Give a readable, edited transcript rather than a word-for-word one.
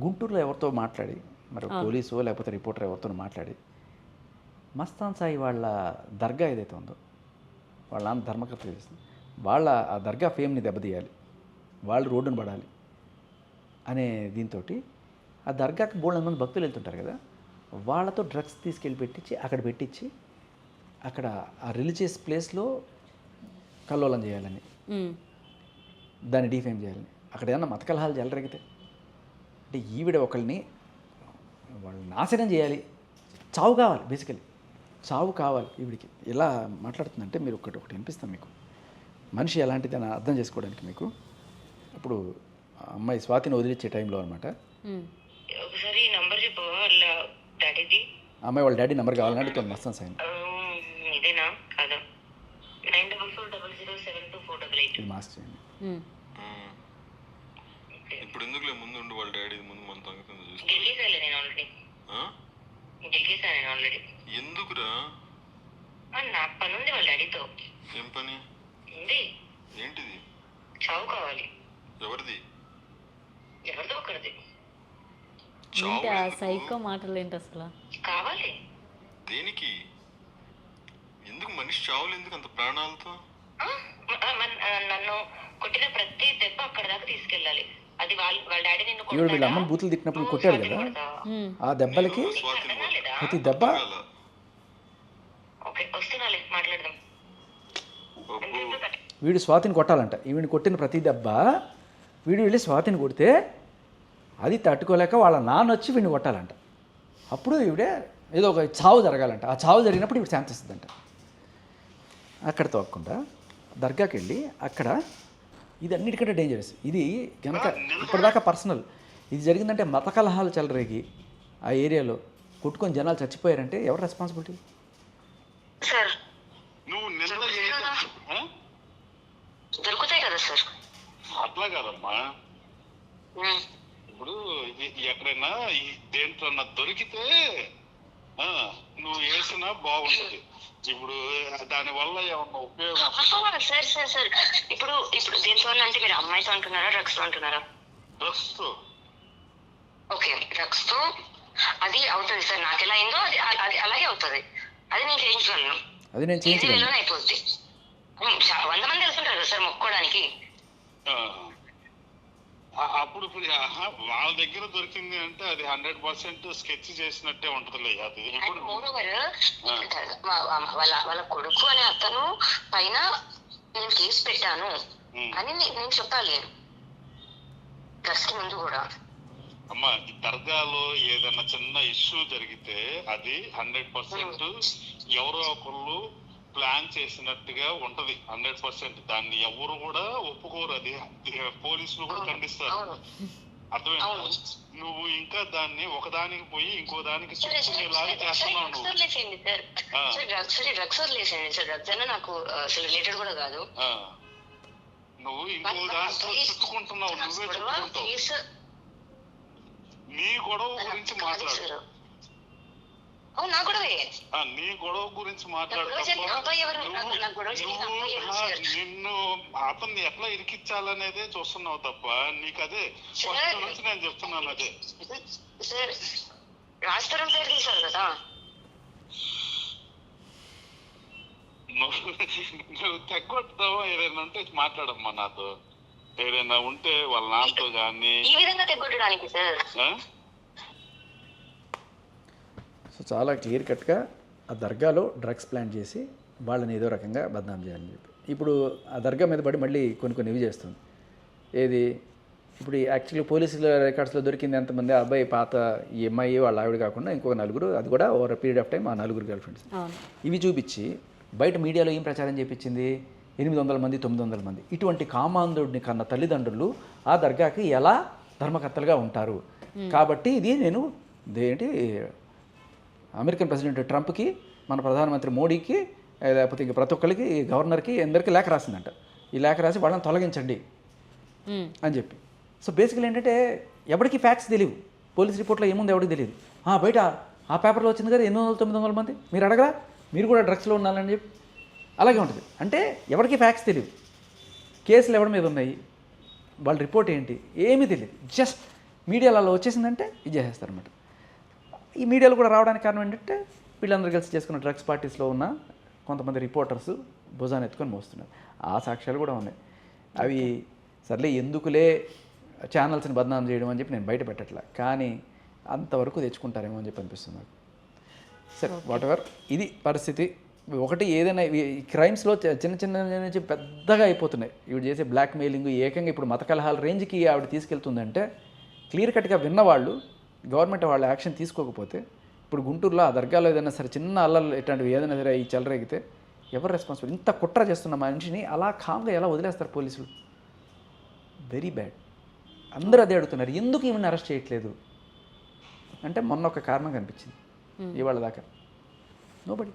గుంటూరులో ఎవరితో మాట్లాడి మరి పోలీసు లేకపోతే రిపోర్టర్ ఎవరితో మాట్లాడి మస్తాన్ సాయి వాళ్ళ దర్గా ఏదైతే ఉందో వాళ్ళ నాన్న ధర్మకర్త చేస్తుంది వాళ్ళ ఆ దర్గా ఫేమ్ని దెబ్బతీయాలి, వాళ్ళు రోడ్డును పడాలి అనే దీంతో ఆ దర్గాకి బోల్డ్ మంది భక్తులు వెళ్తుంటారు కదా, వాళ్ళతో డ్రగ్స్ తీసుకెళ్ళి పెట్టించి అక్కడ ఆ రిలీజియస్ ప్లేస్లో కల్లోలం చేయాలని, దాన్ని డిఫేమ్ చేయాలని, అక్కడ ఏమన్నా మత కలహాలు చెలరేగితే అంటే ఈవిడ ఒకళ్ళని వాళ్ళు నాశనం చేయాలి, చావు కావాలి, బేసికలీ చావు కావాలి ఈవిడికి. ఎలా మాట్లాడుతుందంటే మీరు ఒకటి వినిపిస్తాం మీకు, మనిషి ఎలాంటిది అని అర్థం చేసుకోవడానికి. మీకు ఇప్పుడు అమ్మాయి స్వాతిని వదిలిచ్చే టైంలో అనమాట, ఒకసారి నంబర్ చెప్పు వాళ్ళ డాడీది. అమ్మాయి వాళ్ళ డాడీ నెంబర్ కావాలని అడుగుతుంది మస్తాన్ సాయి. ఇదేనా కాదా? 9440072488 ఇది మాస్టర్ చేయండి. ఇప్పుడు ఎందుకులే ముందు ఉండి వాళ్ళ డాడీ ముందు మన తగ్గుతుంది చూసి గెలిగేసాలే నేను ఆల్రెడీ. గెలిగేసాను నేను ఆల్రెడీ. ఎందుకురా? నా పని ఉంది వాళ్ళ డాడీతో. ఏం పని ఉంది? ఏంటిది? చావు కావాలి. ఎవరిది? ఎవరిదో ఒకరిది ఏంటి ఆ సైకో మాటలు ఏంటి అసలు? కావాలి. దేనికి? ఎందుకు మనిషి చావులు ఎందుకు అంత ప్రాణాలతో? నన్ను కొట్టిన ప్రతి దెబ్బ అక్కడ దాకా తీసుకెళ్ళాలి. అది వాళ్ళ డాడీ నిన్ను ఈవిడ వీళ్ళ అమ్మని బూతులు తిట్టినప్పుడు కొట్టాడు కదా, ఆ దెబ్బలకి ప్రతి దెబ్బ. ఓకే వస్తున్నాలే మాట్లాడదాం. వీడు స్వాతిని కొట్టాలంట, ఈవిని కొట్టిన ప్రతి దెబ్బ వీడు వెళ్ళి స్వాతిని కొడితే అది తట్టుకోలేక వాళ్ళ నాన్న వచ్చి వీడిని కొట్టాలంట. అప్పుడు ఈవిడే ఏదో ఒక చావు జరగాలంట, ఆ చావు జరిగినప్పుడు ఇవి శాంతిస్తుందంట. అక్కడ తోకుండా దర్గాకి వెళ్ళి అక్కడ ఇది అన్నిటికంటే డేంజరస్. ఇది కనుక ఇప్పటిదాకా పర్సనల్, ఇది జరిగిందంటే మత కలహాలు చెలరేగి ఆ ఏరియాలో కొట్టుకొని జనాలు చచ్చిపోయారంటే ఎవరు రెస్పాన్సిబిలిటీ? సార్ నువ్వు దొరుకుతాయి కదా సార్. అట్లా కాదమ్మా, ఇప్పుడు ఎక్కడైనా దేంట్లో దొరికితే నువ్వు వేసినా బాగుంటుంది. ఇప్పుడు దాని వల్ల ఏమన్నా ఉపయోగం? సార్ సార్ సార్ ఇప్పుడు దేంతో అంటే మీరు అమ్మాయితో అంటున్నారా డ్రగ్స్ తో అంటున్నారా? డ్రగ్స్ తో. ఓకే డ్రగ్స్ తో అది అవుతుంది సార్. నాకు ఎలా అయిందో అది అలాగే అవుతుంది. అది నేను చేయించగలను, అది నేను చేయించగలను. అయిపోద్ది. 100 మంది వెళ్తుంటారు కదా సార్ మొక్కుకోవడానికి. అప్పుడు వాళ్ళ దగ్గర దొరికింది అంటే అది 100% స్కెచ్ చేసినట్టే ఉంటదిలే. అది వాళ్ళ కొడుకు అనే అతను పైన నేను కేసు పెట్టాను అని నేను చెప్పాలి డ్రగ్స్ కి ముందు కూడా. అమ్మా ఈ దర్గాలో ఏదైనా చిన్న ఇష్యూ జరిగితే అది 100% ఎవరో ఒకళ్ళు ప్లాన్ చేసినట్టుగా ఉంటది. 100% దాన్ని ఎవరు కూడా ఒప్పుకోరు. అది పోలీసులు కూడా ఖండిస్తారు. అర్థమైందా? నువ్వు ఇంకా దాన్ని ఒకదానికి పోయి ఇంకో దానికి లాగా చేస్తున్నావు. నాకు అసలు రిలేటెడ్ కూడా కాదు. నువ్వు ఇంకో దాంట్లో చుట్టుకుంటున్నావు, నువ్వే చుట్టుకుంటావు. నీ గొడవ గురించి మాట్లాడు. నీ గొడవ గురించి నిన్ను అతన్ని ఎట్లా ఇరికించాలనేదే చూస్తున్నావు తప్ప నీకు అదే ఫస్ట్ నుంచి నేను చెప్తున్నాను. అదే నువ్వు తెగొట్టుతావా? ఏదైనా ఉంటే మాట్లాడమ్మా నాతో. ఏదైనా ఉంటే వాళ్ళ నాన్నతో కానీ. సో చాలా క్లియర్ కట్గా ఆ దర్గాలో డ్రగ్స్ ప్లాన్ చేసి వాళ్ళని ఏదో రకంగా బద్నాం చేయాలని చెప్పి ఇప్పుడు ఆ దర్గా మీద పడి మళ్ళీ కొన్ని ఇవి చేస్తుంది. ఏది ఇప్పుడు యాక్చువల్లీ పోలీసుల రికార్డ్స్లో దొరికింది ఎంతమంది? ఆ అబ్బాయి పాత ఈ అమ్మాయి వాళ్ళ ఆవిడ కాకుండా ఇంకొక నలుగురు, అది కూడా ఓవర్ పీరియడ్ ఆఫ్ టైం ఆ నలుగురు గర్ల్ ఫ్రెండ్స్. ఇవి చూపించి బయట మీడియాలో ఏం ప్రచారం చేయించింది? 800 మంది 900 మంది ఇటువంటి కామాంధుడిని కన్న తల్లిదండ్రులు ఆ దర్గాకి ఎలా ధర్మకర్తలుగా ఉంటారు. కాబట్టి ఇది నేను ఏంటి అమెరికన్ ప్రెసిడెంట్ ట్రంప్కి, మన ప్రధానమంత్రి మోడీకి, లేకపోతే ఇంక ప్రతి ఒక్కరికి, గవర్నర్కి, అందరికీ లేఖ రాసిందంట. ఈ లేఖ రాసి వాళ్ళని తొలగించండి అని చెప్పి. సో బేసికల్ ఏంటంటే ఎవరికి ఫ్యాక్ట్స్ తెలియవు, పోలీస్ రిపోర్ట్లో ఏముంది ఎవరికి తెలియదు. బయట ఆ పేపర్లో వచ్చింది కదా 800 900 మంది, మీరు అడగరా మీరు కూడా డ్రగ్స్లో ఉన్నారని చెప్పి. అలాగే ఉంటుంది. అంటే ఎవరికి ఫ్యాక్ట్స్ తెలియదు, కేసులు ఎవరి మీద ఉన్నాయి, వాళ్ళ రిపోర్ట్ ఏంటి, ఏమీ తెలియదు. జస్ట్ మీడియాలలో వచ్చేసిందంటే ఇది చేసేస్తారన్నమాట. ఈ మీడియాలో కూడా రావడానికి కారణం ఏంటంటే వీళ్ళందరూ కలిసి చేసుకున్న డ్రగ్స్ పార్టీస్లో ఉన్న కొంతమంది రిపోర్టర్స్ భుజాన్ని ఎత్తుకొని మోస్తున్నారు. ఆ సాక్ష్యాలు కూడా ఉన్నాయి. అవి సర్లే ఎందుకులే ఛానల్స్ని బదనాం చేయడం అని చెప్పి నేను బయట పెట్టట్లే, కానీ అంతవరకు తెచ్చుకుంటారేమో అని చెప్పి అనిపిస్తుంది నాకు. సరే వాట్ ఎవర్, ఇది పరిస్థితి. ఒకటి ఏదైనా ఈ క్రైమ్స్లో చిన్న చిన్న నుంచి పెద్దగా అయిపోతున్నాయి. ఇవి చేసే బ్లాక్ మెయిలింగ్ ఏకంగా ఇప్పుడు మత కలహాల రేంజ్కి ఆవిడ తీసుకెళ్తుందంటే క్లియర్ కట్గా విన్నవాళ్ళు, గవర్నమెంట్ వాళ్ళు యాక్షన్ తీసుకోకపోతే, ఇప్పుడు గుంటూరులో ఆ దర్గాలో ఏదైనా సరే చిన్న అల్లలు ఇట్లాంటివి ఏదైనా సరే ఈ చెలరేగితే ఎవరు రెస్పాన్సిబుల్? ఇంత కుట్ర చేస్తున్న మనిషిని అలా కామ్గా ఎలా వదిలేస్తారు పోలీసులు? Very bad. అందరూ అదే అడుగుతున్నారు, ఎందుకు ఈమెను అరెస్ట్ చేయట్లేదు అంటే మొన్న ఒక కారణం కనిపించింది, ఇవాళ దాకా నోబడి.